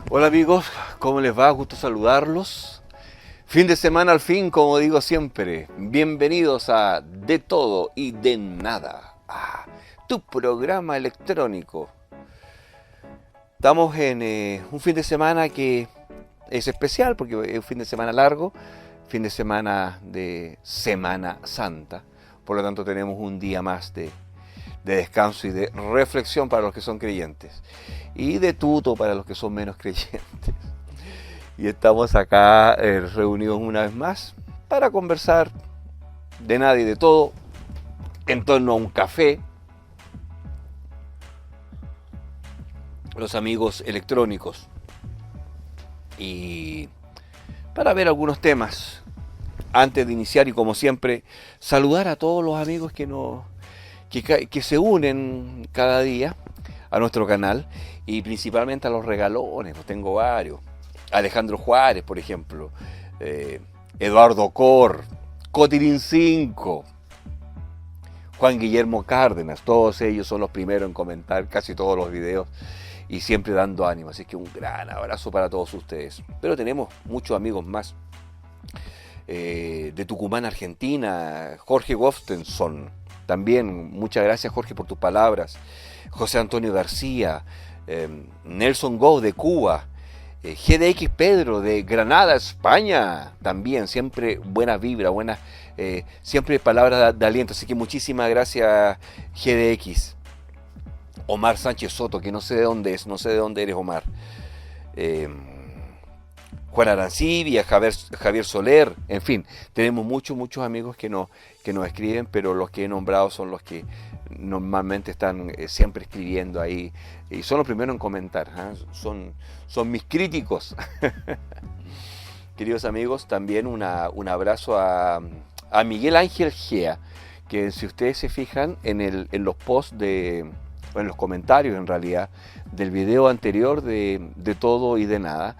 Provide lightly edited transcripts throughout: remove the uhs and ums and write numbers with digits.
Hola amigos, ¿cómo les va? Gusto saludarlos. Fin de semana al fin, como digo siempre. Bienvenidos a De Todo y de Nada, tu programa electrónico. Estamos en un fin de semana que es especial porque es un fin de semana largo, fin de semana de Semana Santa. Por lo tanto tenemos un día más de descanso y de reflexión para los que son creyentes y de tuto para los que son menos creyentes. Y estamos acá reunidos una vez más para conversar de nada y de todo en torno a un café, los amigos electrónicos, y para ver algunos temas. Antes de iniciar y como siempre, saludar a todos los amigos que se unen cada día a nuestro canal y principalmente a los regalones, pues tengo varios. Alejandro Juárez, por ejemplo, Eduardo Cor, Cotirín 5, Juan Guillermo Cárdenas, todos ellos son los primeros en comentar casi todos los videos y siempre dando ánimo, así que un gran abrazo para todos ustedes. Pero tenemos muchos amigos más. De Tucumán, Argentina, Jorge Goftenson, también muchas gracias Jorge por tus palabras. José Antonio García, Nelson Go de Cuba, GDX Pedro de Granada, España, también siempre buena vibra, siempre palabras de aliento, así que muchísimas gracias GDX. Omar Sánchez Soto, que no sé de dónde es, no sé de dónde eres Omar. Juan Arancibia, Javier Soler, en fin, tenemos muchos amigos que nos escriben, pero los que he nombrado son los que normalmente están siempre escribiendo ahí y son los primeros en comentar, son mis críticos. Queridos amigos, también un abrazo a Miguel Ángel Gea, que si ustedes se fijan en los posts en los comentarios en realidad, del video anterior de Todo y de Nada,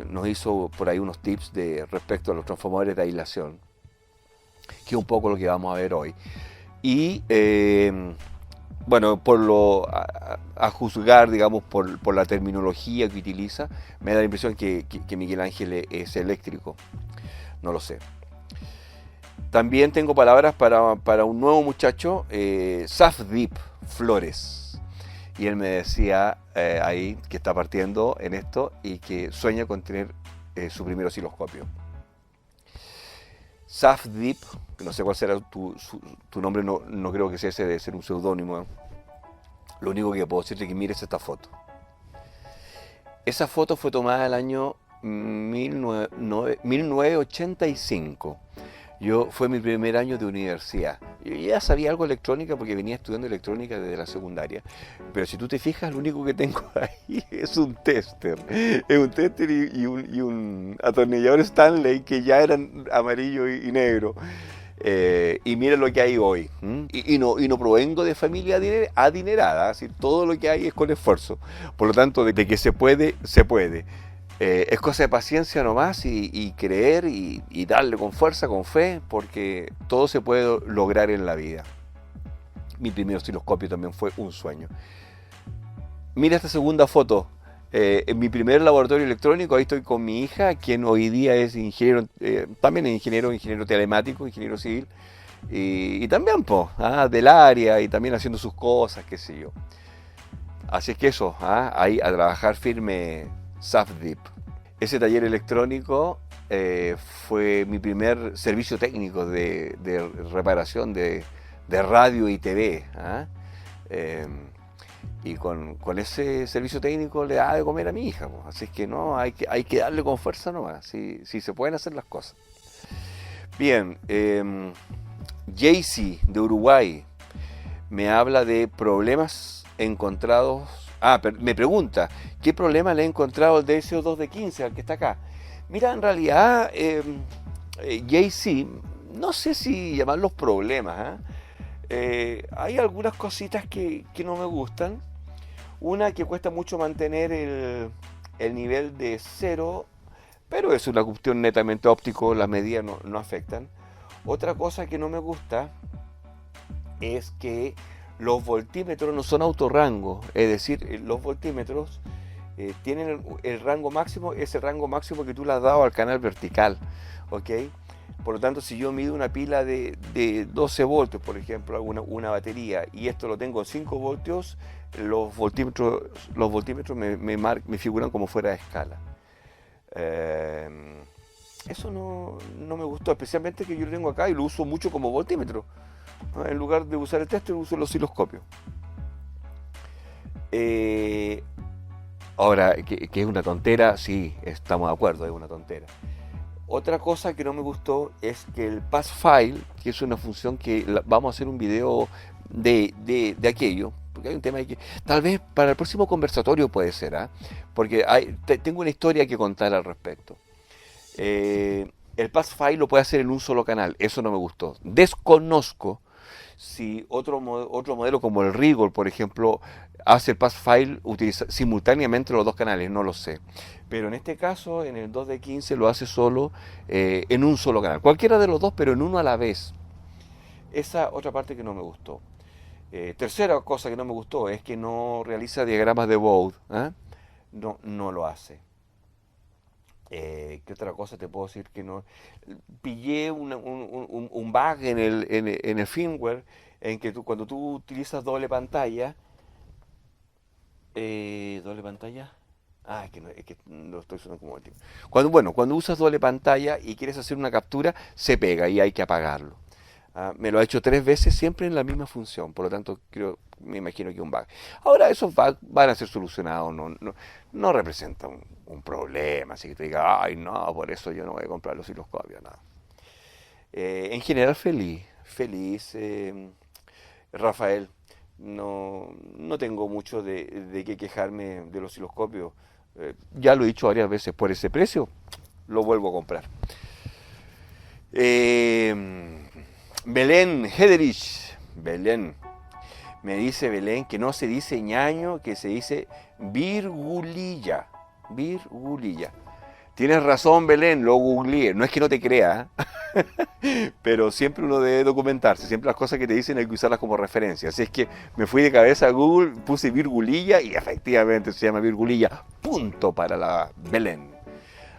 nos hizo por ahí unos tips respecto a los transformadores de aislación, que es un poco lo que vamos a ver hoy. Y bueno, a juzgar, digamos, por la terminología que utiliza, me da la impresión que Miguel Ángel es eléctrico, no lo sé. También tengo palabras para un nuevo muchacho, Safdip Flores. Y él me decía ahí que está partiendo en esto y que sueña con tener su primer osciloscopio. Safdip, que no sé cuál será tu nombre, no creo que sea ese, debe ser un seudónimo. Lo único que puedo decirte es que mires esta foto. Esa foto fue tomada el año 1985. Fue mi primer año de universidad. Yo ya sabía algo de electrónica porque venía estudiando electrónica desde la secundaria. Pero si tú te fijas, lo único que tengo ahí es un tester. Es un tester y un atornillador Stanley que ya eran amarillo y negro. Y mira lo que hay hoy. Y no provengo de familia adinerada. Así, todo lo que hay es con esfuerzo. Por lo tanto, de que se puede, se puede. Es cosa de paciencia nomás y creer y darle con fuerza, con fe, porque todo se puede lograr en la vida. Mi primer osciloscopio también fue un sueño. Mira esta segunda foto. En mi primer laboratorio electrónico, ahí estoy con mi hija, quien hoy día es ingeniero, también es ingeniero telemático, ingeniero civil, y también del área y también haciendo sus cosas, qué sé yo. Así es que eso, ahí a trabajar firme. Safdip. Ese taller electrónico fue mi primer servicio técnico de reparación de radio y TV. Y con ese servicio técnico le da de comer a mi hija. Así es que no, hay que darle con fuerza nomás, si se pueden hacer las cosas. Bien, Jaycee de Uruguay me habla de problemas encontrados. Me pregunta, ¿qué problema le he encontrado al DSO2 de 15, al que está acá? Mira, en realidad, Jaycee, no sé si llamarlos problemas. Hay algunas cositas que no me gustan. Una que cuesta mucho mantener el nivel de 0, pero es una cuestión netamente óptico, las medidas no afectan. Otra cosa que no me gusta es que los voltímetros no son autorrango, es decir, los voltímetros tienen el rango máximo, es el rango máximo que tú le has dado al canal vertical, ¿ok? Por lo tanto, si yo mido una pila de 12 voltios, por ejemplo, una batería, y esto lo tengo en 5 voltios, los voltímetros me figuran como fuera de escala. Eh, Eso no me gustó, especialmente que yo lo tengo acá y lo uso mucho como voltímetro, ¿no? En lugar de usar el tester, uso el osciloscopio. Eh, Ahora, que es una tontera, sí, estamos de acuerdo, es una tontera. Otra cosa que no me gustó es que el pass file, que es una función que vamos a hacer un video de aquello, porque hay un tema que tal vez para el próximo conversatorio puede ser, ¿ah? Porque tengo una historia que contar al respecto. El pass file lo puede hacer en un solo canal, eso no me gustó. Desconozco si otro modelo como el Rigol, por ejemplo, hace el pass file simultáneamente los dos canales, no lo sé. Pero en este caso, en el 2D15 lo hace solo en un solo canal. Cualquiera de los dos, pero en uno a la vez. Esa otra parte que no me gustó. Tercera cosa que no me gustó es que no realiza diagramas de Bode. ¿Eh? No lo hace. ¿Qué otra cosa te puedo decir que no? Pillé un bug en el firmware en que cuando tú utilizas doble pantalla, doble pantalla. Es que no estoy usando como el tiempo. Cuando usas doble pantalla y quieres hacer una captura, se pega y hay que apagarlo. Me lo ha hecho 3 veces siempre en la misma función, por lo tanto me imagino que es un bug. Ahora esos bugs van a ser solucionados, no representa un problema, así que te diga, ay no, por eso yo no voy a comprar los osciloscopios, nada. En general feliz, Rafael, no tengo mucho de qué quejarme de los osciloscopios. Ya lo he dicho varias veces, por ese precio lo vuelvo a comprar. Belén Hederich, Belén, me dice Belén que no se dice ñaño, que se dice virgulilla, virgulilla. Tienes razón, Belén, lo googleé, no es que no te crea, pero siempre uno debe documentarse, siempre las cosas que te dicen hay que usarlas como referencia. Así es que me fui de cabeza a Google, puse virgulilla y efectivamente se llama virgulilla, punto para la Belén.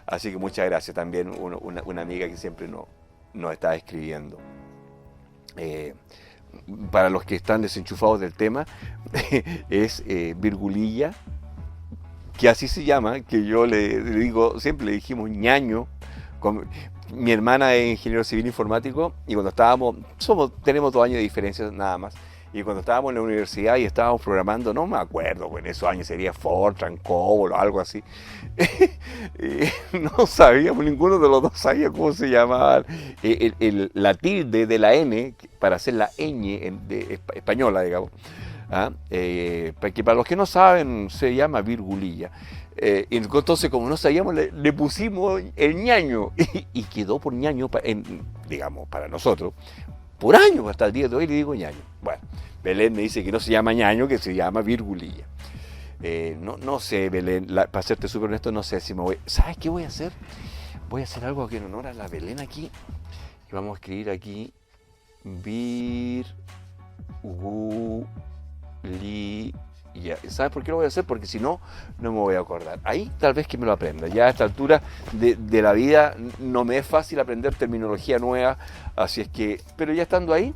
Así que muchas gracias también, una amiga que siempre nos está escribiendo. Para los que están desenchufados del tema, es virgulilla, que así se llama, que yo le digo, siempre le dijimos ñaño. Mi hermana es ingeniero civil informático y cuando tenemos 2 años de diferencia nada más. Y cuando estábamos en la universidad y estábamos programando, no me acuerdo, en esos años sería Fortran, COBOL o algo así. No sabíamos, ninguno de los dos sabía cómo se llamaba la tilde de la N para hacer la ñ española, digamos. Que para los que no saben se llama virgulilla. Entonces, como no sabíamos, le pusimos el ñaño y quedó por ñaño, digamos, para nosotros. Por años, hasta el día de hoy le digo ñaño. Bueno, Belén me dice que no se llama ñaño, que se llama virgulilla. No sé, Belén, para serte súper honesto, no sé si me voy... ¿Sabes qué voy a hacer? Voy a hacer algo que en honor a la Belén aquí. Y vamos a escribir aquí virgulilla. ¿Sabes por qué lo voy a hacer? Porque si no, no me voy a acordar. Ahí tal vez que me lo aprenda. Ya a esta altura de la vida no me es fácil aprender terminología nueva, así es que, pero ya estando ahí,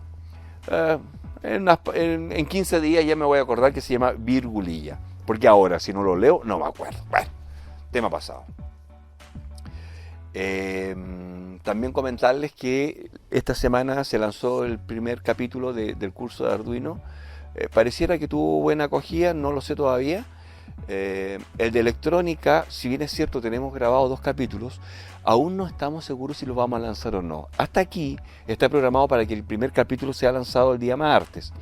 en 15 días ya me voy a acordar que se llama virgulilla. Porque ahora, si no lo leo, no me acuerdo. Bueno, tema pasado. También comentarles que esta semana se lanzó el primer capítulo del curso de Arduino. Pareciera que tuvo buena acogida, no lo sé todavía. El de electrónica, si bien es cierto, tenemos grabados 2 capítulos, aún no estamos seguros si los vamos a lanzar o no. Hasta aquí está programado para que el primer capítulo sea lanzado el día martes.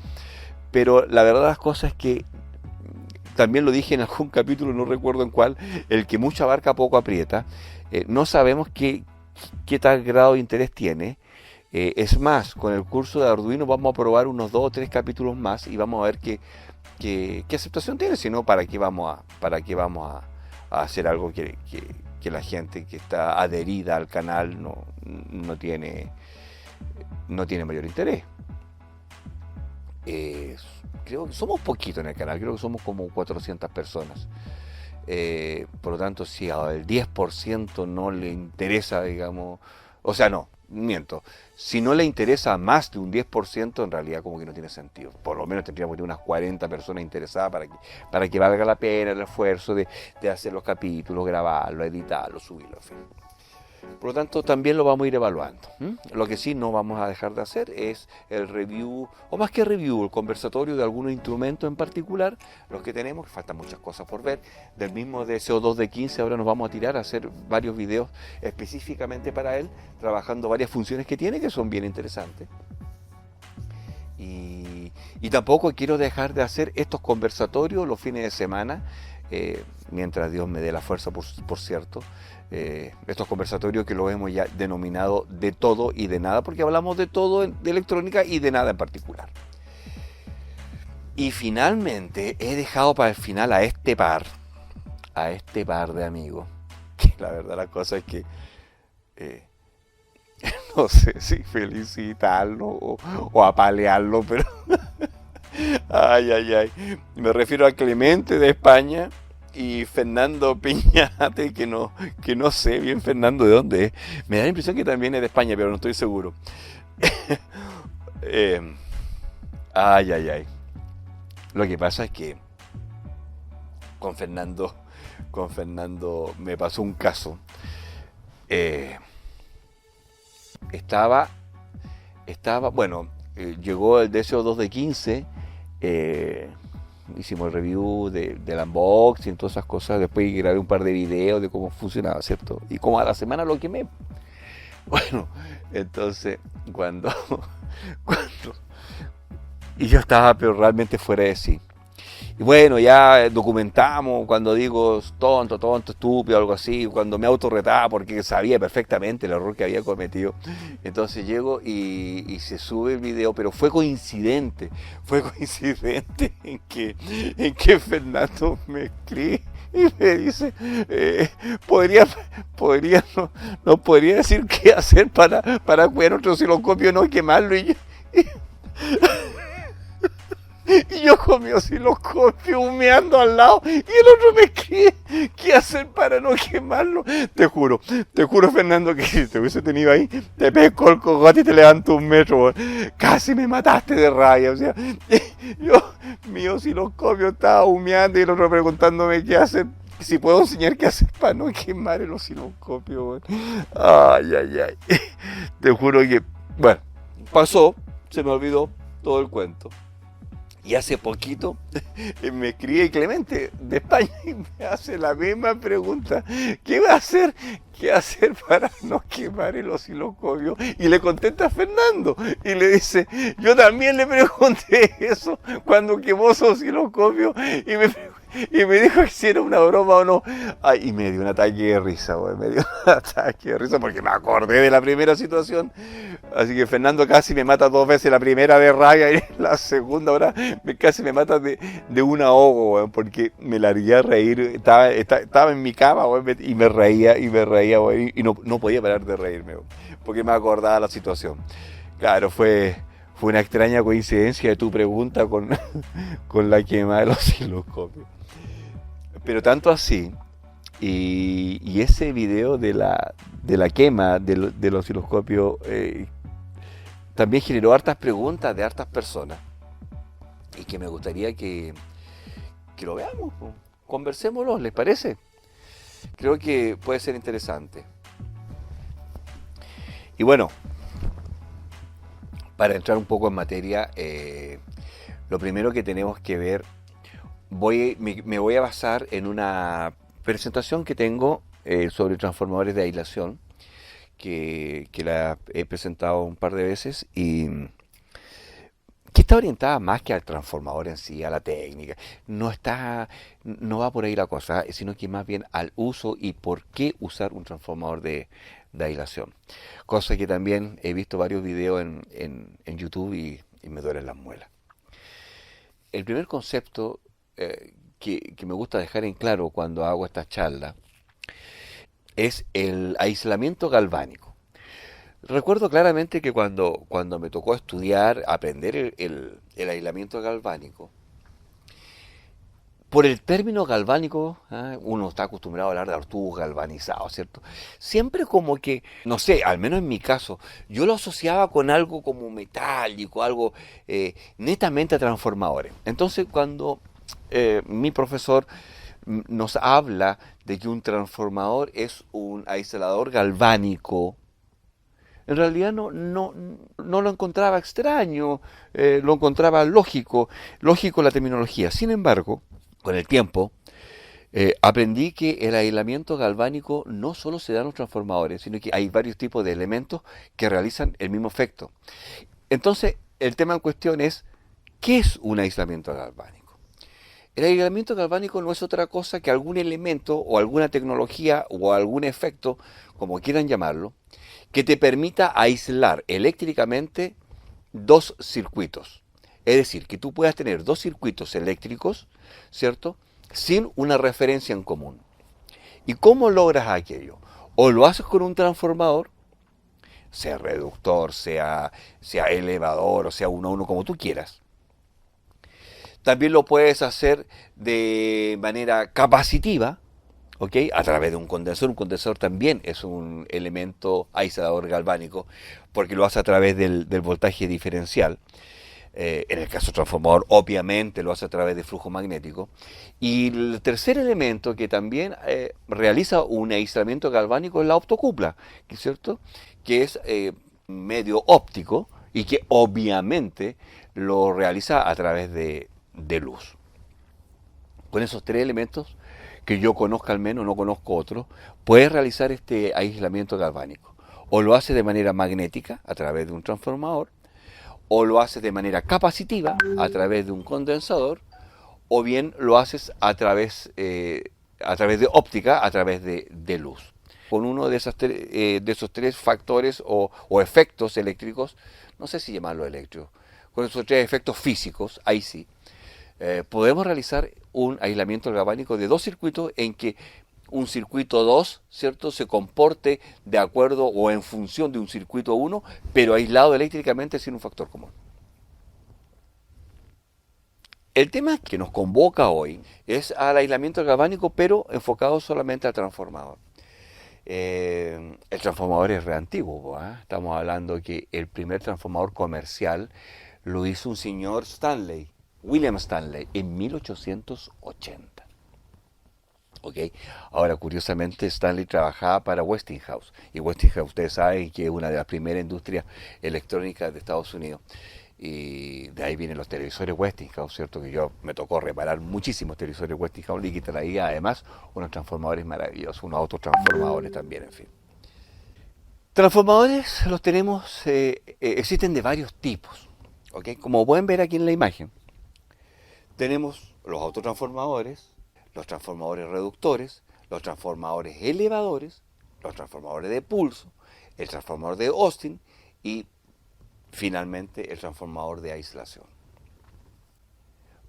Pero la verdad de las cosas es que, también lo dije en algún capítulo, no recuerdo en cuál, el que mucho abarca poco aprieta. No sabemos qué tal grado de interés tiene. Es más, con el curso de Arduino vamos a probar unos 2 o 3 capítulos más y vamos a ver qué aceptación tiene, si no, para qué vamos a hacer algo que la gente que está adherida al canal no tiene mayor interés. Creo que somos poquitos en el canal, creo que somos como 400 personas. Por lo tanto, si al 10% no le interesa, digamos, o sea, no, miento, si no le interesa más de un 10%, en realidad como que no tiene sentido. Por lo menos tendríamos que tener unas 40 personas interesadas para que valga la pena el esfuerzo de hacer los capítulos, grabarlo, editarlo, subirlo, en fin. Por lo tanto, también lo vamos a ir evaluando. Lo que sí no vamos a dejar de hacer es el review, o más que review, el conversatorio de algunos instrumentos en particular, los que tenemos, que faltan muchas cosas por ver. Del mismo DSO2 de 15, ahora nos vamos a tirar a hacer varios videos específicamente para él, trabajando varias funciones que tiene, que son bien interesantes. Y tampoco quiero dejar de hacer estos conversatorios los fines de semana, mientras Dios me dé la fuerza, por cierto. Estos conversatorios que lo hemos ya denominado de todo y de nada, porque hablamos de todo de electrónica y de nada en particular. Y finalmente he dejado para el final a este par de amigos, que la verdad la cosa es que no sé si felicitarlo o apalearlo, pero ay. Me refiero a Clemente de España y Fernando Piñate, que no sé bien Fernando de dónde es. Me da la impresión que también es de España, pero no estoy seguro. Eh, ay. Lo que pasa es que con Fernando me pasó un caso. Estaba, bueno, llegó el DSO2 de 15, hicimos el review del unboxing, todas esas cosas, después grabé un par de videos de cómo funcionaba, ¿cierto? Y como a la semana lo quemé. Bueno, entonces, cuando y yo estaba pero realmente fuera de sí. Y bueno, ya documentamos, cuando digo tonto, estúpido, algo así, cuando me autorretaba porque sabía perfectamente el error que había cometido. Entonces llego y se sube el video, pero fue coincidente en que Fernando me escribe y me dice, podría no podría decir qué hacer para cuidar otro osciloscopio, no quemarlo. Y yo con mi osciloscopio humeando al lado y el otro me escribe qué hacer para no quemarlo. Te juro Fernando, que si te hubiese tenido ahí, te pesco el cogote y te levanto un metro. Casi me mataste de rabia. O sea, mi osciloscopio estaba humeando y el otro preguntándome qué hacer. Si puedo enseñar qué hacer para no quemar el osciloscopio. Ay. Te juro que, bueno, pasó, se me olvidó todo el cuento. Y hace poquito me escribe Clemente de España y me hace la misma pregunta. ¿Qué va a hacer? ¿Qué hacer para no quemar el osciloscopio? Y le contesta a Fernando y le dice, yo también le pregunté eso cuando quemó su osciloscopio y me dijo que si era una broma o no. Ay, y me dio un ataque de risa, güey. Me dio un ataque de risa porque me acordé de la primera situación. Así que Fernando casi me mata 2 veces, la primera de rabia y la segunda ahora casi me mata de un ahogo, güey, porque me largué a reír. Estaba en mi cama, güey, y me reía, güey, y no podía parar de reírme, güey, porque me acordaba la situación. Claro, fue una extraña coincidencia de tu pregunta con la quema del osciloscopio. Pero tanto así, y ese video de la quema del osciloscopio también generó hartas preguntas de hartas personas. Y que me gustaría que lo veamos, conversémoslo, ¿les parece? Creo que puede ser interesante. Y bueno, para entrar un poco en materia, lo primero que tenemos que ver, me voy a basar en una presentación que tengo sobre transformadores de aislación, que la he presentado un par de veces y que está orientada más que al transformador en sí, a la técnica. No va por ahí la cosa, sino que más bien al uso y por qué usar un transformador de aislación. Cosa que también he visto varios videos en YouTube y me duelen las muelas. El primer concepto que me gusta dejar en claro cuando hago esta charla es el aislamiento galvánico. Recuerdo claramente que cuando me tocó estudiar, aprender el aislamiento galvánico, Por el término galvánico, uno está acostumbrado a hablar de tubos galvanizados, ¿cierto? Siempre como que, no sé, al menos en mi caso, yo lo asociaba con algo como metálico, algo netamente transformadores. Entonces, cuando mi profesor nos habla de que un transformador es un aislador galvánico, en realidad no lo encontraba extraño, lo encontraba lógico la terminología. Sin embargo, con el tiempo, aprendí que el aislamiento galvánico no solo se da en los transformadores, sino que hay varios tipos de elementos que realizan el mismo efecto. Entonces, el tema en cuestión es, ¿qué es un aislamiento galvánico? El aislamiento galvánico no es otra cosa que algún elemento o alguna tecnología o algún efecto, como quieran llamarlo, que te permita aislar eléctricamente dos circuitos. Es decir, que tú puedas tener dos circuitos eléctricos, ¿cierto? Sin una referencia en común. ¿Y cómo logras aquello? O lo haces con un transformador, sea reductor, sea elevador, o sea uno a uno, como tú quieras. También lo puedes hacer de manera capacitiva, ¿ok? A través de un condensador. Un condensador también es un elemento aislador galvánico, porque lo hace a través del voltaje diferencial. En el caso transformador, obviamente lo hace a través de flujo magnético. Y el tercer elemento que también realiza un aislamiento galvánico es la optocupla, ¿cierto? Que es medio óptico y que obviamente lo realiza a través de luz. Con esos tres elementos, que yo conozca al menos, no conozco otros, puedes realizar este aislamiento galvánico. O lo hace de manera magnética, a través de un transformador, o lo haces de manera capacitiva a través de un condensador, o bien lo haces a través de óptica, a través de luz. Con uno de esos tres factores o efectos eléctricos, no sé si llamarlo eléctrico, con esos tres efectos físicos, ahí sí, podemos realizar un aislamiento galvánico de dos circuitos en que un circuito 2, ¿cierto?, se comporte de acuerdo o en función de un circuito 1, pero aislado eléctricamente sin un factor común. El tema que nos convoca hoy es al aislamiento galvánico, pero enfocado solamente al transformador. El transformador es re antiguo, ¿eh? Estamos hablando que el primer transformador comercial lo hizo un señor Stanley, William Stanley, en 1880. ¿Okay? Ahora, curiosamente, Stanley trabajaba para Westinghouse. Y Westinghouse, ustedes saben que es una de las primeras industrias electrónicas de Estados Unidos. Y de ahí vienen los televisores Westinghouse, ¿cierto? Que yo me tocó reparar muchísimos televisores Westinghouse y que traía además unos transformadores maravillosos, unos autotransformadores también, en fin. Transformadores los tenemos, existen de varios tipos. ¿Okay? Como pueden ver aquí en la imagen, tenemos los autotransformadores, los transformadores reductores, los transformadores elevadores, los transformadores de pulso, el transformador de Austin y finalmente el transformador de aislación.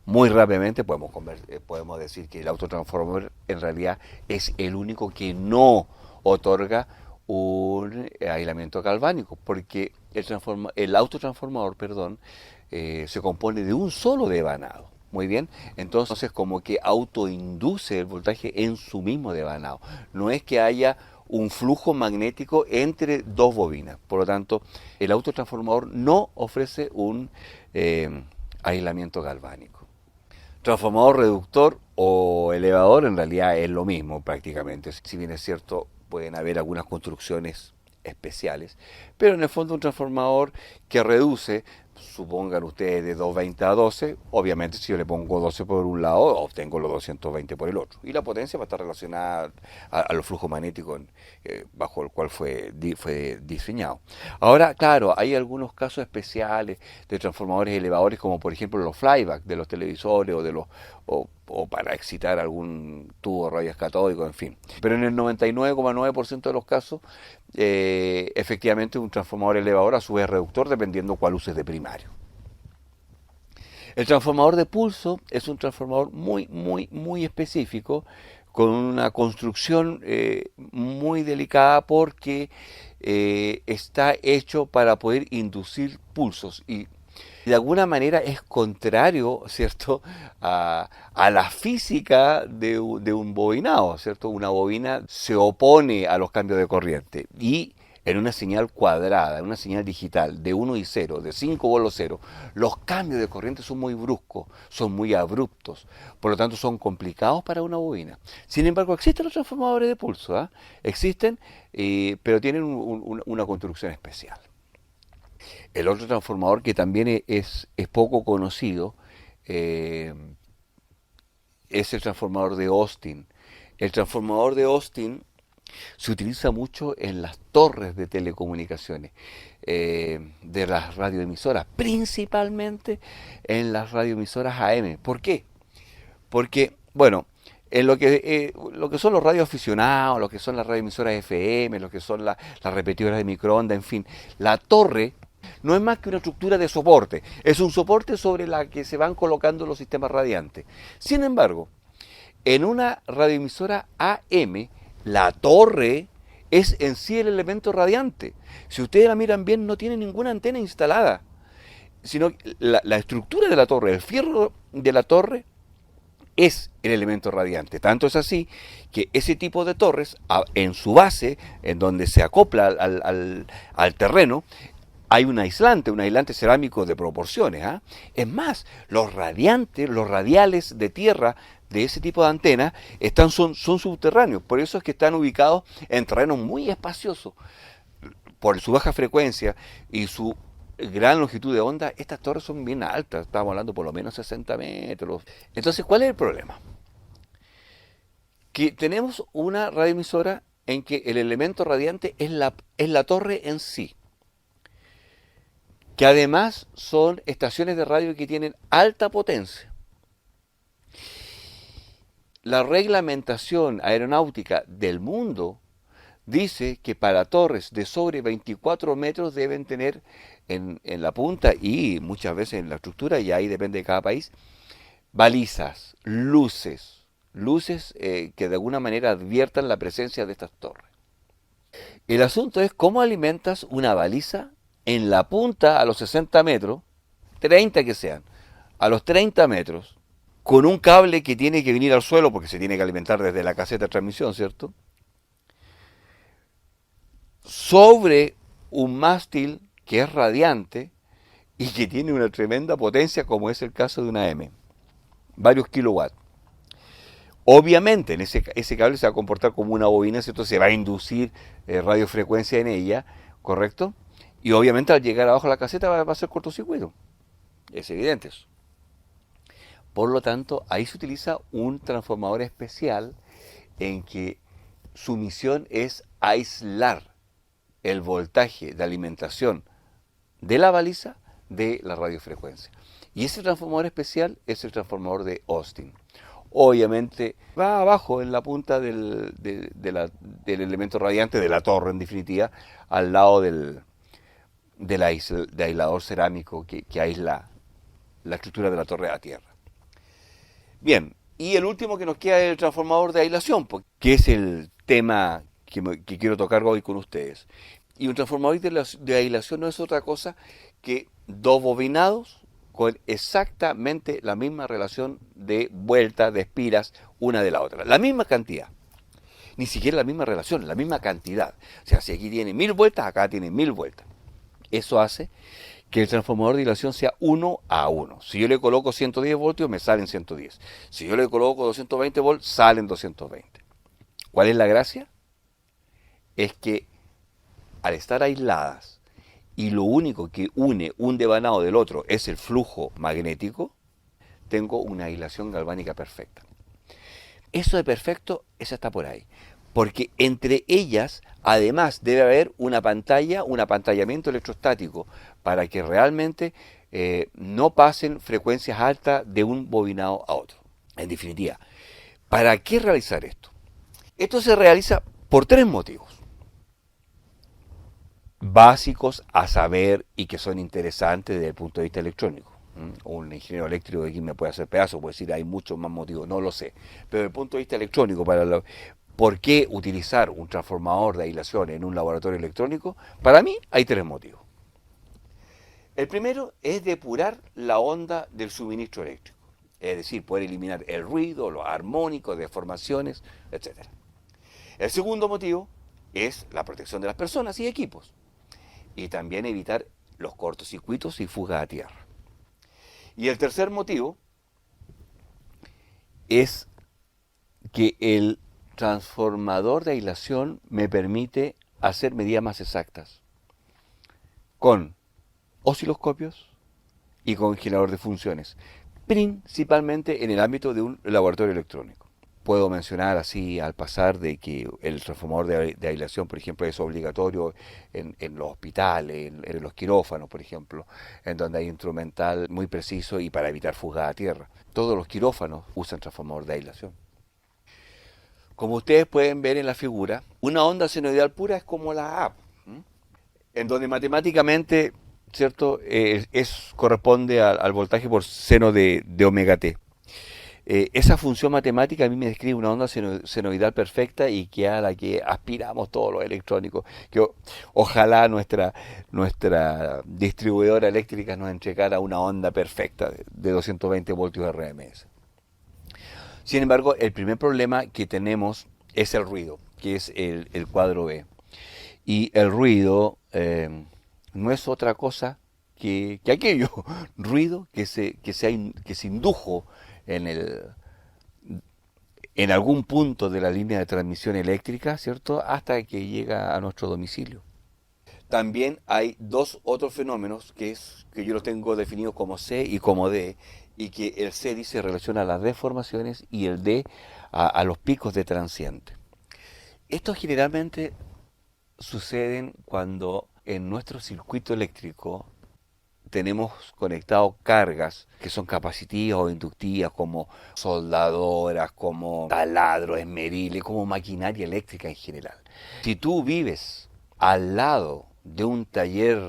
Muy rápidamente podemos decir que el autotransformador en realidad es el único que no otorga un aislamiento galvánico, porque el autotransformador, se compone de un solo devanado. Muy bien, entonces como que autoinduce el voltaje en su mismo devanado. No es que haya un flujo magnético entre dos bobinas. Por lo tanto, el autotransformador no ofrece un aislamiento galvánico. Transformador reductor o elevador en realidad es lo mismo prácticamente. Si bien es cierto, pueden haber algunas construcciones especiales, pero en el fondo un transformador que reduce, supongan ustedes, de 220 a 12, obviamente si yo le pongo 12 por un lado, obtengo los 220 por el otro. Y la potencia va a estar relacionada a los flujos magnéticos bajo el cual fue diseñado. Ahora, claro, hay algunos casos especiales de transformadores elevadores, como por ejemplo los flyback de los televisores o para excitar algún tubo de rayos catódicos, en fin. Pero en el 99,9% de los casos, efectivamente un transformador elevador a su vez reductor, dependiendo cuál uses de primario. El transformador de pulso es un transformador muy específico, con una construcción muy delicada porque está hecho para poder inducir pulsos. Y de alguna manera es contrario, ¿cierto?, a la física de un bobinado, ¿cierto? Una bobina se opone a los cambios de corriente y en una señal cuadrada, en una señal digital de 1 y 0, de 5 bolos 0, los cambios de corriente son muy bruscos, son muy abruptos, por lo tanto son complicados para una bobina. Sin embargo, existen los transformadores de pulso, ¿eh? Existen, pero tienen una construcción especial. El otro transformador que también es poco conocido eh, es el transformador de Austin. El transformador de Austin se utiliza mucho en las torres de telecomunicaciones, de las radioemisoras, principalmente en las radioemisoras AM. ¿Por qué? Porque, bueno, en lo que son los radioaficionados, lo que son las radioemisoras FM, lo que son las repetidoras de microondas, en fin, la torre no es más que una estructura de soporte, es un soporte sobre la que se van colocando los sistemas radiantes. Sin embargo, en una radioemisora AM, la torre es en sí el elemento radiante. Si ustedes la miran bien, no tiene ninguna antena instalada, sino la estructura de la torre, el fierro de la torre, es el elemento radiante. Tanto es así que ese tipo de torres, en su base, en donde se acopla al terreno, hay un aislante cerámico de proporciones. ¿Ah? Es más, los radiantes, los radiales de tierra de ese tipo de antenas son subterráneos. Por eso es que están ubicados en terrenos muy espaciosos. Por su baja frecuencia y su gran longitud de onda, estas torres son bien altas. Estamos hablando por lo menos 60 metros. Entonces, ¿cuál es el problema? Que tenemos una radioemisora en que el elemento radiante es la torre en sí, que además son estaciones de radio que tienen alta potencia. La reglamentación aeronáutica del mundo dice que para torres de sobre 24 metros deben tener en la punta y muchas veces en la estructura, y ahí depende de cada país, balizas, luces que de alguna manera adviertan la presencia de estas torres. El asunto es cómo alimentas una baliza en la punta a los 60 metros, 30 que sean, a los 30 metros, con un cable que tiene que venir al suelo porque se tiene que alimentar desde la caseta de transmisión, ¿cierto? Sobre un mástil que es radiante y que tiene una tremenda potencia como es el caso de una M, varios kilowatts. Obviamente ese cable se va a comportar como una bobina, ¿cierto? Se va a inducir radiofrecuencia en ella, ¿correcto? Y obviamente al llegar abajo de la caseta va a ser cortocircuito. Es evidente eso. Por lo tanto, ahí se utiliza un transformador especial en que su misión es aislar el voltaje de alimentación de la baliza de la radiofrecuencia. Y ese transformador especial es el transformador de Austin. Obviamente va abajo en la punta del elemento radiante de la torre, en definitiva, al lado del aislador cerámico que aísla la estructura de la torre a tierra. Bien, y el último que nos queda es el transformador de aislación, que es el tema que quiero tocar hoy con ustedes. Y un transformador de aislación no es otra cosa que dos bobinados con exactamente la misma relación de vuelta, de espiras, una de la otra. La misma cantidad. Ni siquiera la misma relación, la misma cantidad. O sea, si aquí tiene 1000 vueltas, acá tiene 1000 vueltas. Eso hace que el transformador de aislación sea 1 a 1. Si yo le coloco 110 voltios, me salen 110. Si yo le coloco 220 volts, salen 220. ¿Cuál es la gracia? Es que al estar aisladas y lo único que une un devanado del otro es el flujo magnético, tengo una aislación galvánica perfecta. Eso de perfecto, esa está por ahí. Porque entre ellas, además, debe haber una pantalla, un apantallamiento electrostático, para que realmente no pasen frecuencias altas de un bobinado a otro. En definitiva, ¿para qué realizar esto? Esto se realiza por tres motivos básicos a saber y que son interesantes desde el punto de vista electrónico. Un ingeniero eléctrico de aquí me puede hacer pedazo, puede decir hay muchos más motivos, no lo sé. Pero desde el punto de vista electrónico, ¿por qué utilizar un transformador de aislación en un laboratorio electrónico? Para mí hay tres motivos. El primero es depurar la onda del suministro eléctrico, es decir, poder eliminar el ruido, los armónicos, deformaciones, etc. El segundo motivo es la protección de las personas y equipos, y también evitar los cortocircuitos y fugas a tierra. Y el tercer motivo es que el transformador de aislación me permite hacer medidas más exactas con osciloscopios y congelador de funciones, principalmente en el ámbito de un laboratorio electrónico. Puedo mencionar así al pasar de que el transformador de aislación, por ejemplo, es obligatorio en los hospitales, en los quirófanos, por ejemplo, en donde hay instrumental muy preciso y para evitar fugas a tierra. Todos los quirófanos usan transformador de aislación. Como ustedes pueden ver en la figura, una onda senoidal pura es como la A, en donde matemáticamente, ¿cierto? Corresponde al voltaje por seno de omega t. Esa función matemática a mí me describe una onda senoidal perfecta y que a la que aspiramos todos los electrónicos. Que ojalá nuestra distribuidora eléctrica nos entregara una onda perfecta de 220 voltios RMS. Sin embargo, el primer problema que tenemos es el ruido, que es el cuadro B. Y el ruido no es otra cosa que aquello, ruido que se indujo en algún punto de la línea de transmisión eléctrica, ¿cierto? Hasta que llega a nuestro domicilio. También hay dos otros fenómenos que yo los tengo definidos como C y como D, y que el C dice relaciona a las deformaciones y el D a los picos de transiente. Estos generalmente suceden cuando en nuestro circuito eléctrico tenemos conectados cargas que son capacitivas o inductivas, como soldadoras, como taladros, esmeriles, como maquinaria eléctrica en general. Si tú vives al lado de un taller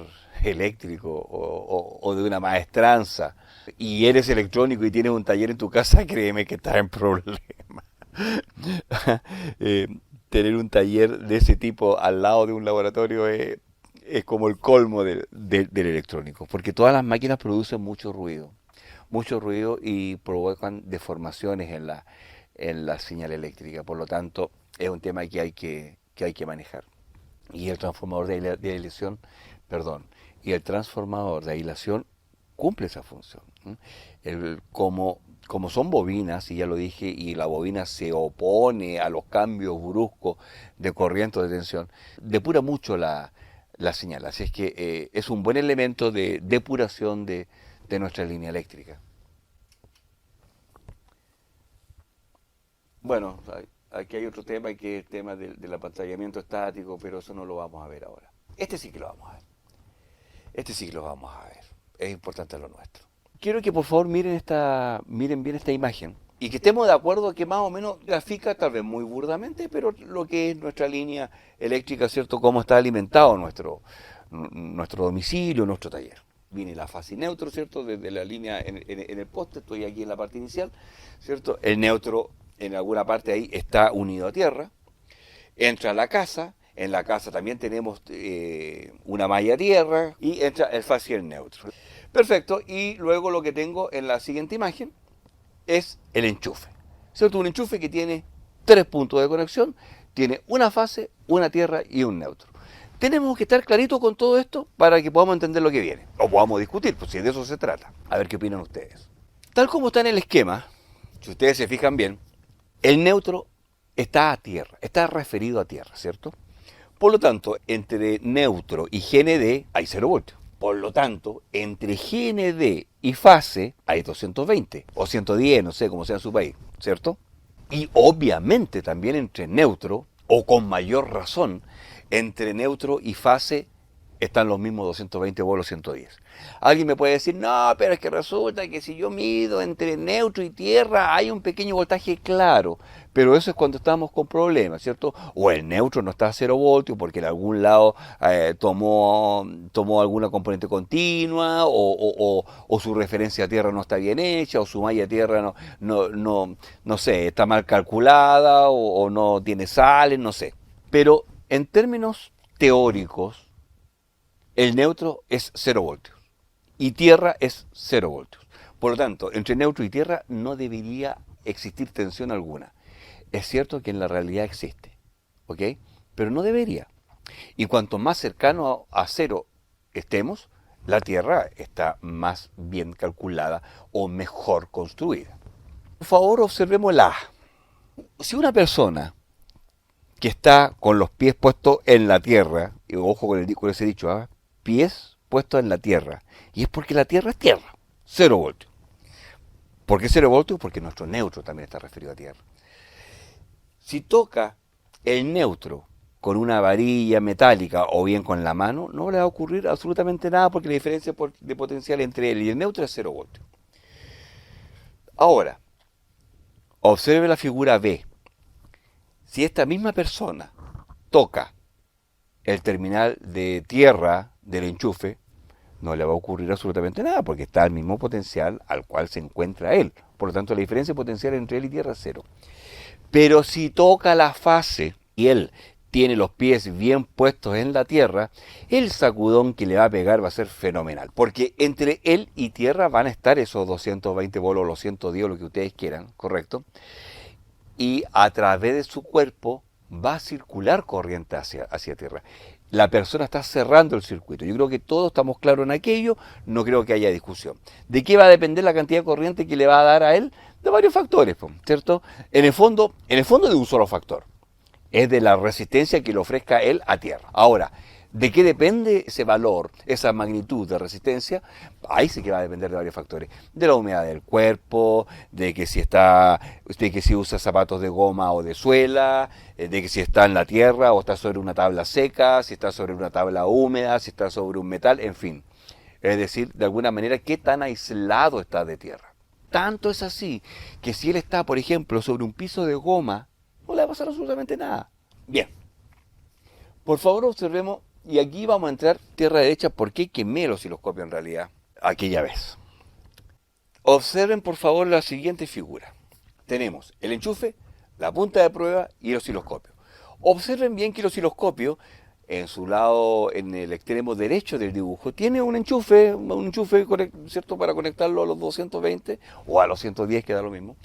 eléctrico o de una maestranza y eres electrónico y tienes un taller en tu casa, créeme que estás en problemas. Tener un taller de ese tipo al lado de un laboratorio es como el colmo del electrónico, porque todas las máquinas producen mucho ruido y provocan deformaciones en la señal eléctrica. Por lo tanto, es un tema que hay que manejar. Y el transformador de aislación, y el transformador de aislación cumple esa función. Como son bobinas, y ya lo dije, y la bobina se opone a los cambios bruscos de corriente o de tensión, depura mucho la señal. Así es que es un buen elemento de depuración de nuestra línea eléctrica. Bueno, aquí hay otro tema que es el tema del apantallamiento estático, pero eso no lo vamos a ver ahora. Este sí que lo vamos a ver. Este sí que lo vamos a ver. Es importante lo nuestro. Quiero que por favor miren bien esta imagen y que estemos de acuerdo que más o menos grafica, tal vez muy burdamente, pero lo que es nuestra línea eléctrica, ¿cierto? Cómo está alimentado nuestro domicilio, nuestro taller. Viene la fase neutro, ¿cierto? Desde la línea en el poste, estoy aquí en la parte inicial, ¿cierto? El neutro en alguna parte ahí está unido a tierra, entra a la casa. En la casa también tenemos una malla tierra y entra el facial neutro. Perfecto, y luego lo que tengo en la siguiente imagen es el enchufe. ¿Cierto? Un enchufe que tiene 3 puntos de conexión, tiene una fase, una tierra y un neutro. Tenemos que estar claritos con todo esto para que podamos entender lo que viene. O podamos discutir, pues si de eso se trata. A ver qué opinan ustedes. Tal como está en el esquema, si ustedes se fijan bien, el neutro está a tierra, está referido a tierra, ¿cierto? Por lo tanto, entre neutro y GND hay 0 voltios. Por lo tanto, entre GND y fase hay 220 o 110, no sé cómo sea en su país, ¿cierto? Y obviamente también entre neutro, o con mayor razón, entre neutro y fase están los mismos 220 o los 110. Alguien me puede decir, no, pero es que resulta que si yo mido entre neutro y tierra hay un pequeño voltaje, claro, pero eso es cuando estamos con problemas, ¿cierto? O el neutro no está a 0 voltios porque en algún lado tomó alguna componente continua, o su referencia a tierra no está bien hecha, o su malla a tierra no sé, está mal calculada, o no tiene sales, no sé. Pero en términos teóricos, el neutro es 0 voltios. y tierra es 0 voltios. Por lo tanto, entre neutro y tierra no debería existir tensión alguna. Es cierto que en la realidad existe, ¿ok? Pero no debería. Y cuanto más cercano a cero estemos, la Tierra está más bien calculada o mejor construida. Por favor, observémosla. Si una persona que está con los pies puestos en la Tierra, y ojo con ese dicho, ¿ah? Pies puestos en la Tierra, y es porque la Tierra es Tierra, 0 voltios. ¿Por qué 0 voltios? Porque nuestro neutro también está referido a Tierra. Si toca el neutro con una varilla metálica o bien con la mano, no le va a ocurrir absolutamente nada porque la diferencia de potencial entre él y el neutro es 0 voltios. Ahora, observe la figura B. Si esta misma persona toca el terminal de tierra del enchufe, no le va a ocurrir absolutamente nada porque está al mismo potencial al cual se encuentra él. Por lo tanto, la diferencia potencial entre él y tierra es 0. Pero si toca la fase y él tiene los pies bien puestos en la tierra, el sacudón que le va a pegar va a ser fenomenal. Porque entre él y tierra van a estar esos 220 bolos, los 110, lo que ustedes quieran, ¿correcto? Y a través de su cuerpo va a circular corriente hacia tierra. La persona está cerrando el circuito. Yo creo que todos estamos claros en aquello, no creo que haya discusión. ¿De qué va a depender la cantidad de corriente que le va a dar a él? De varios factores, ¿cierto? En el fondo de un solo factor. Es de la resistencia que le ofrezca él a tierra. Ahora, ¿de qué depende ese valor, esa magnitud de resistencia? Ahí sí que va a depender de varios factores. De la humedad del cuerpo, de que si usa zapatos de goma o de suela, de que si está en la tierra o está sobre una tabla seca, si está sobre una tabla húmeda, si está sobre un metal, en fin. Es decir, de alguna manera, qué tan aislado está de tierra. Tanto es así que si él está, por ejemplo, sobre un piso de goma, no le va a pasar absolutamente nada. Bien, por favor observemos, y aquí vamos a entrar tierra derecha porque quemé el osciloscopio en realidad aquella vez. Observen por favor la siguiente figura. Tenemos el enchufe, la punta de prueba y el osciloscopio. Observen bien que el osciloscopio, en su lado, en el extremo derecho del dibujo, tiene un enchufe, ¿cierto? Para conectarlo a los 220 o a los 110, que da lo mismo,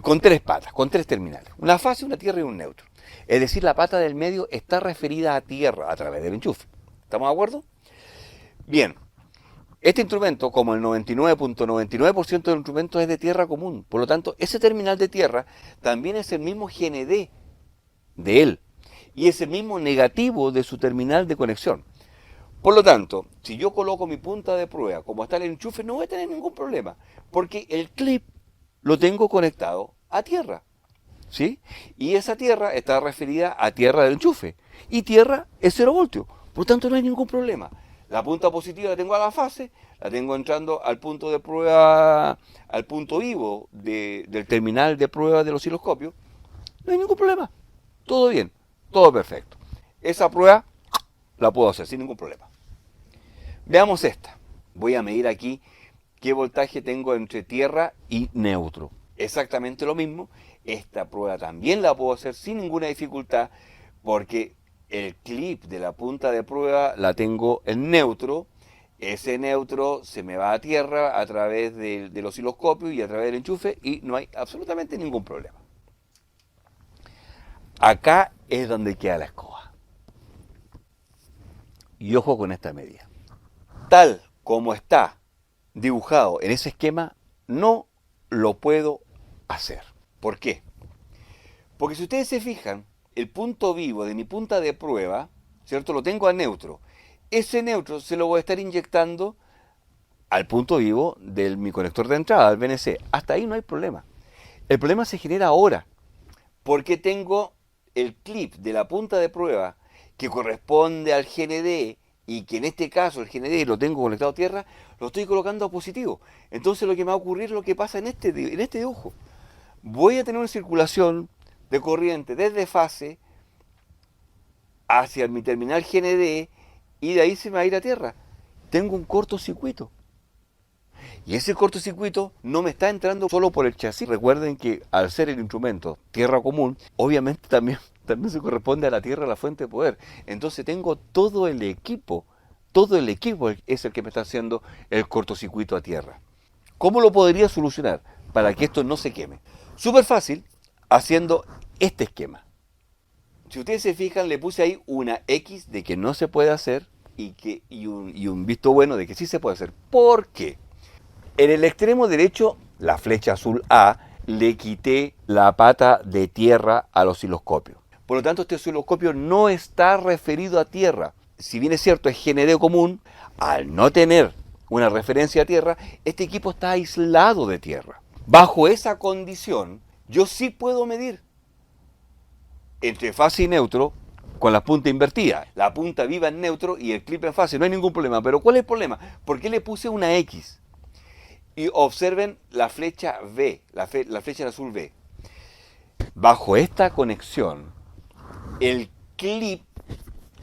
con 3 patas, con 3 terminales. Una fase, una tierra y un neutro. Es decir, la pata del medio está referida a tierra a través del enchufe. ¿Estamos de acuerdo? Bien. Este instrumento, como el 99.99% del instrumento, es de tierra común. Por lo tanto, ese terminal de tierra también es el mismo GND de él. Y es el mismo negativo de su terminal de conexión. Por lo tanto, si yo coloco mi punta de prueba como está el enchufe, no voy a tener ningún problema. Porque el clip lo tengo conectado a tierra. ¿Sí? Y esa tierra está referida a tierra del enchufe. Y tierra es 0 voltios. Por lo tanto, no hay ningún problema. La punta positiva la tengo a la fase, la tengo entrando al punto de prueba, al punto vivo del terminal de prueba del osciloscopio. No hay ningún problema. Todo bien, todo perfecto. Esa prueba la puedo hacer sin ningún problema. Veamos esta. Voy a medir aquí qué voltaje tengo entre tierra y neutro. Exactamente lo mismo. Esta prueba también la puedo hacer sin ninguna dificultad porque el clip de la punta de prueba la tengo en neutro. Ese neutro se me va a tierra a través del osciloscopio y a través del enchufe y no hay absolutamente ningún problema. Acá es donde queda la escoba. Y ojo con esta medida. Tal como está dibujado en ese esquema, no lo puedo hacer. ¿Por qué? Porque si ustedes se fijan, el punto vivo de mi punta de prueba, ¿cierto? Lo tengo a neutro. Ese neutro se lo voy a estar inyectando al punto vivo de mi conector de entrada, al VNC. Hasta ahí no hay problema. El problema se genera ahora, porque tengo el clip de la punta de prueba que corresponde al GND y que en este caso el GND lo tengo conectado a tierra, lo estoy colocando a positivo. Entonces lo que me va a ocurrir es lo que pasa en este dibujo. Voy a tener una circulación de corriente desde fase hacia mi terminal GND y de ahí se me va a ir a tierra. Tengo un cortocircuito. Y ese cortocircuito no me está entrando solo por el chasis. Recuerden que al ser el instrumento tierra común, obviamente también se corresponde a la tierra la fuente de poder. Entonces tengo todo el equipo todo el equipo es el que me está haciendo el cortocircuito a tierra. ¿Cómo lo podría solucionar para que esto no se queme? Súper fácil, haciendo este esquema. Si ustedes se fijan, le puse ahí una X de que no se puede hacer y un visto bueno de que sí se puede hacer. ¿Por qué? En el extremo derecho, la flecha azul A, le quité la pata de tierra al osciloscopio. Por lo tanto, este osciloscopio no está referido a tierra. Si bien es cierto, es GND común, al no tener una referencia a tierra, este equipo está aislado de tierra. Bajo esa condición, yo sí puedo medir entre fase y neutro con la punta invertida. La punta viva en neutro y el clip en fase, no hay ningún problema. Pero ¿cuál es el problema? ¿Por qué le puse una X? Y observen la flecha V, la flecha en azul V. Bajo esta conexión, el clip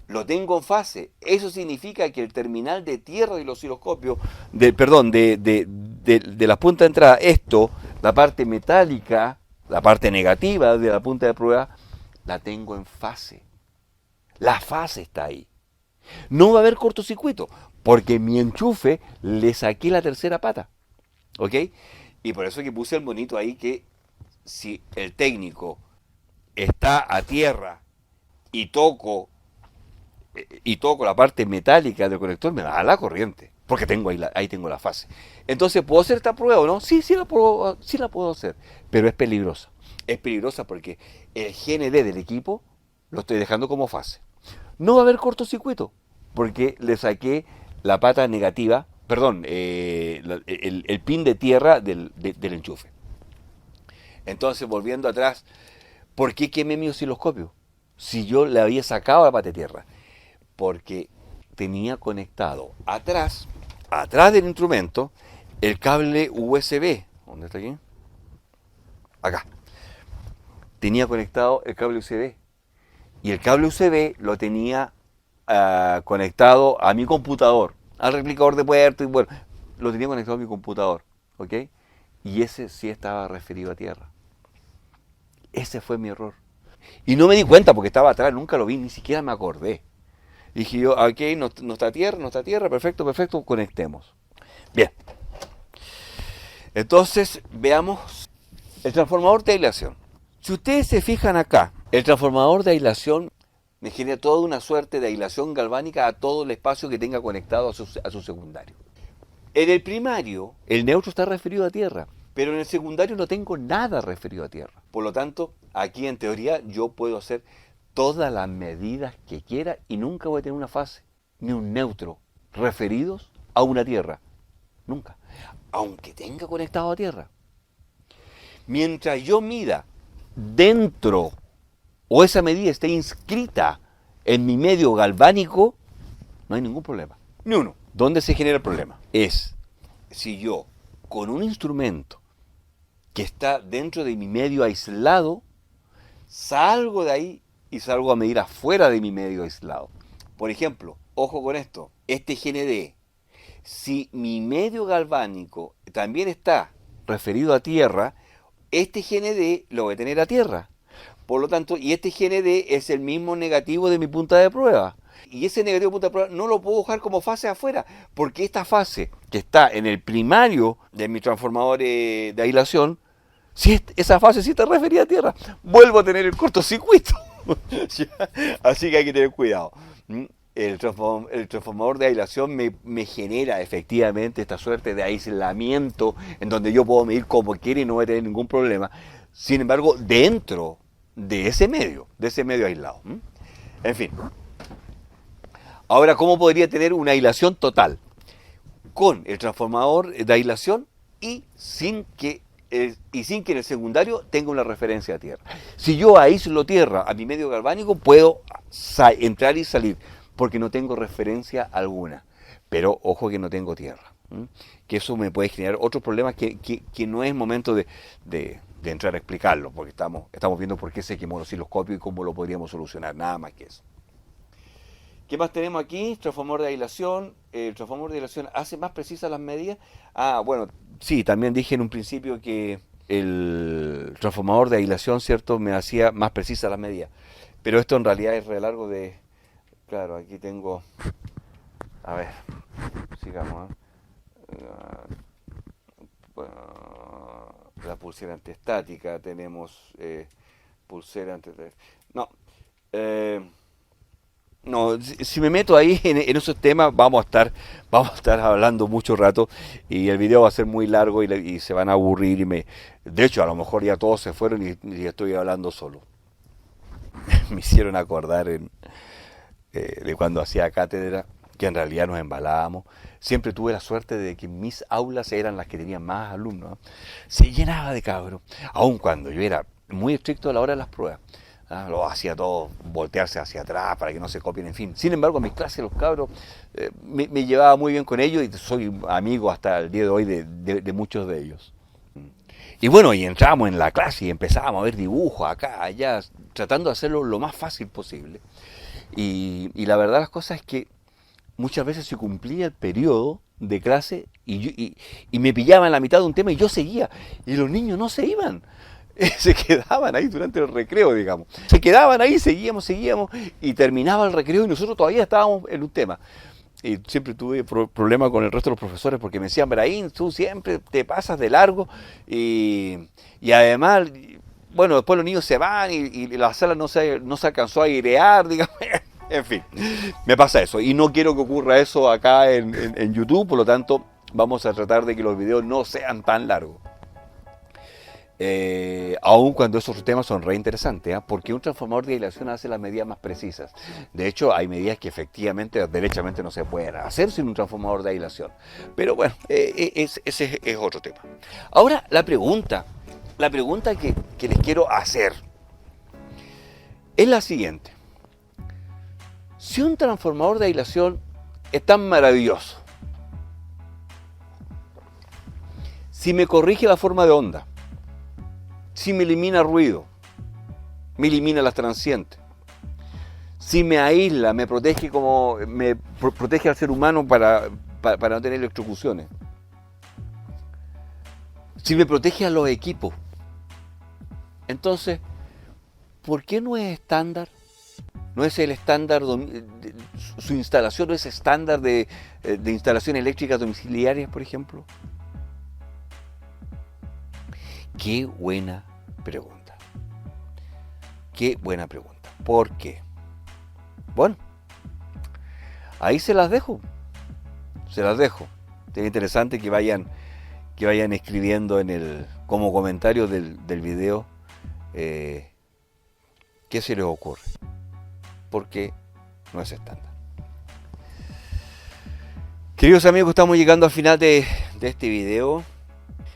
lo tengo en fase. Eso significa que el terminal de tierra del osciloscopio, de la punta de entrada, la parte metálica, la parte negativa de la punta de prueba, la tengo en fase. La fase está ahí. No va a haber cortocircuito, porque mi enchufe le saqué la tercera pata. ¿Ok? Y por eso que puse el monito ahí que si el técnico está a tierra y toco la parte metálica del conector, me da la corriente, porque tengo ahí tengo la fase. Entonces, ¿puedo hacer esta prueba o no? Sí la puedo hacer, pero es peligrosa. Es peligrosa porque el GND del equipo lo estoy dejando como fase. No va a haber cortocircuito, porque le saqué la pata negativa, el pin de tierra del enchufe. Entonces, volviendo atrás, ¿por qué quemé mi osciloscopio? Si yo le había sacado la pata de tierra. Porque tenía conectado atrás del instrumento, el cable USB. ¿Dónde está aquí? Acá. Tenía conectado el cable USB. Y el cable USB lo tenía conectado a mi computador, al replicador de puerto, y bueno, lo tenía conectado a mi computador. ¿Ok? Y ese sí estaba referido a tierra. Ese fue mi error. Y no me di cuenta porque estaba atrás, nunca lo vi, ni siquiera me acordé. Dije yo, ok, no está tierra, perfecto, conectemos. Bien. Entonces, veamos el transformador de aislación. Si ustedes se fijan acá, el transformador de aislación me genera toda una suerte de aislación galvánica a todo el espacio que tenga conectado a su secundario. En el primario, el neutro está referido a tierra, pero en el secundario no tengo nada referido a tierra. Por lo tanto, aquí en teoría yo puedo hacer todas las medidas que quiera y nunca voy a tener una fase ni un neutro referidos a una tierra. Nunca. Aunque tenga conectado a tierra. Mientras yo mida dentro o esa medida esté inscrita en mi medio galvánico, no hay ningún problema. Ni uno. ¿Dónde se genera el problema? Es si yo, con un instrumento que está dentro de mi medio aislado, salgo de ahí y salgo a medir afuera de mi medio aislado. Por ejemplo, ojo con esto, este GND, si mi medio galvánico también está referido a tierra, este GND lo voy a tener a tierra. Por lo tanto, y este GND es el mismo negativo de mi punta de prueba. Y ese negativo de punta de prueba no lo puedo dejar como fase afuera, porque esta fase que está en el primario de mi transformador de aislación, si esa fase sí está referida a tierra, vuelvo a tener el cortocircuito. Así que hay que tener cuidado. El transformador de aislación me genera efectivamente esta suerte de aislamiento en donde yo puedo medir como quiera y no voy a tener ningún problema. Sin embargo, dentro de ese medio aislado. En fin. Ahora, ¿cómo podría tener una aislación total? Con el transformador de aislación y sin que en el secundario tenga una referencia a tierra. Si yo aíslo tierra a mi medio galvánico, puedo entrar y salir, porque no tengo referencia alguna. Pero ojo que no tengo tierra. Que eso me puede generar otros problemas que no es momento de entrar a explicarlo, porque estamos viendo por qué se quemó el osciloscopio y cómo lo podríamos solucionar, nada más que eso. ¿Qué más tenemos aquí? Transformador de aislación. El transformador de aislación hace más precisas las medidas. Bueno, sí, también dije en un principio que el transformador de aislación, ¿cierto?, me hacía más precisas las medidas. Pero esto en realidad es re largo de... Claro, aquí tengo A ver, sigamos. La pulsera antiestática, tenemos pulsera anti... No, eh, no, si me meto ahí en esos temas vamos a estar hablando mucho rato y el video va a ser muy largo y se van a aburrir de hecho a lo mejor ya todos se fueron y estoy hablando solo. Me hicieron acordar de cuando hacía cátedra, que en realidad nos embalábamos. Siempre tuve la suerte de que mis aulas eran las que tenían más alumnos, ¿no? Se llenaba de cabros, aun cuando yo era muy estricto a la hora de las pruebas. Lo hacía todo voltearse hacia atrás para que no se copien, en fin. Sin embargo, en mis clases los cabros me llevaba muy bien con ellos y soy amigo hasta el día de hoy de muchos de ellos. Y bueno, y entramos en la clase y empezábamos a ver dibujos acá, allá, tratando de hacerlo lo más fácil posible. Y la verdad las cosas es que muchas veces se cumplía el periodo de clase y me pillaba en la mitad de un tema y yo seguía. Y los niños no se iban. Se quedaban ahí durante el recreo, digamos. Se quedaban ahí, seguíamos y terminaba el recreo y nosotros todavía estábamos en un tema. Y siempre tuve problemas con el resto de los profesores porque me decían, Braín, tú siempre te pasas de largo y además, bueno, después los niños se van y la sala no se alcanzó a airear, digamos. En fin, me pasa eso y no quiero que ocurra eso acá en YouTube, por lo tanto vamos a tratar de que los videos no sean tan largos. Aun cuando esos temas son re interesantes, porque un transformador de aislación hace las medidas más precisas. De hecho, hay medidas que efectivamente, derechamente no se pueden hacer sin un transformador de aislación. Pero bueno, ese es otro tema. Ahora, la pregunta que les quiero hacer es la siguiente. Si un transformador de aislación es tan maravilloso, si me corrige la forma de onda, si me elimina ruido, me elimina las transientes, si me aísla, me protege protege al ser humano para no tener electrocuciones, si me protege a los equipos, entonces, ¿por qué no es estándar? ¿No es el estándar, su instalación no es estándar de instalaciones eléctricas domiciliarias, por ejemplo? Qué buena pregunta. Qué buena pregunta. ¿Por qué? Bueno, ahí se las dejo. Se las dejo. Es interesante que vayan escribiendo como comentario del video qué se les ocurre. Porque no es estándar. Queridos amigos, estamos llegando al final de este video.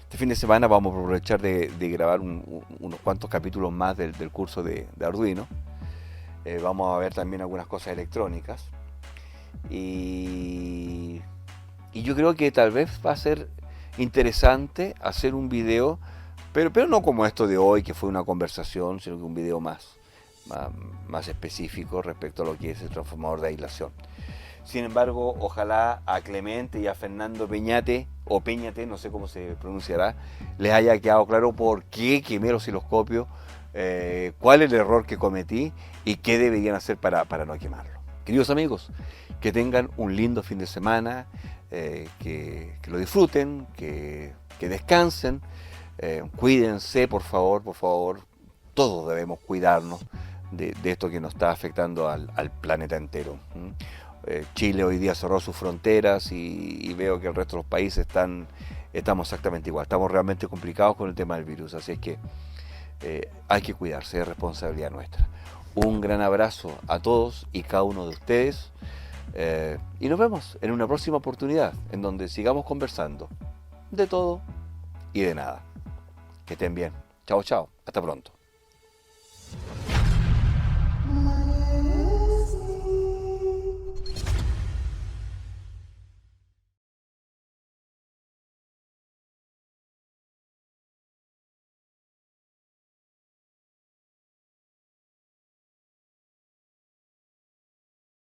Este fin de semana vamos a aprovechar de grabar unos cuantos capítulos más del curso de Arduino. Vamos a ver también algunas cosas electrónicas. Y yo creo que tal vez va a ser interesante hacer un video, pero no como esto de hoy, que fue una conversación, sino que un video más específico respecto a lo que es el transformador de aislación. Sin embargo, ojalá a Clemente y a Fernando Peñate, o Peñate, no sé cómo se pronunciará, les haya quedado claro por qué quemé los osciloscopios, cuál es el error que cometí y qué deberían hacer para no quemarlo. Queridos amigos, que tengan un lindo fin de semana, que lo disfruten, que descansen, cuídense por favor, todos debemos cuidarnos de esto que nos está afectando al planeta entero. Chile hoy día cerró sus fronteras y veo que el resto de los países estamos exactamente igual, estamos realmente complicados con el tema del virus, así es que hay que cuidarse, es responsabilidad nuestra. Un gran abrazo a todos y cada uno de ustedes y nos vemos en una próxima oportunidad en donde sigamos conversando de todo y de nada. Que estén bien. Chao, hasta pronto.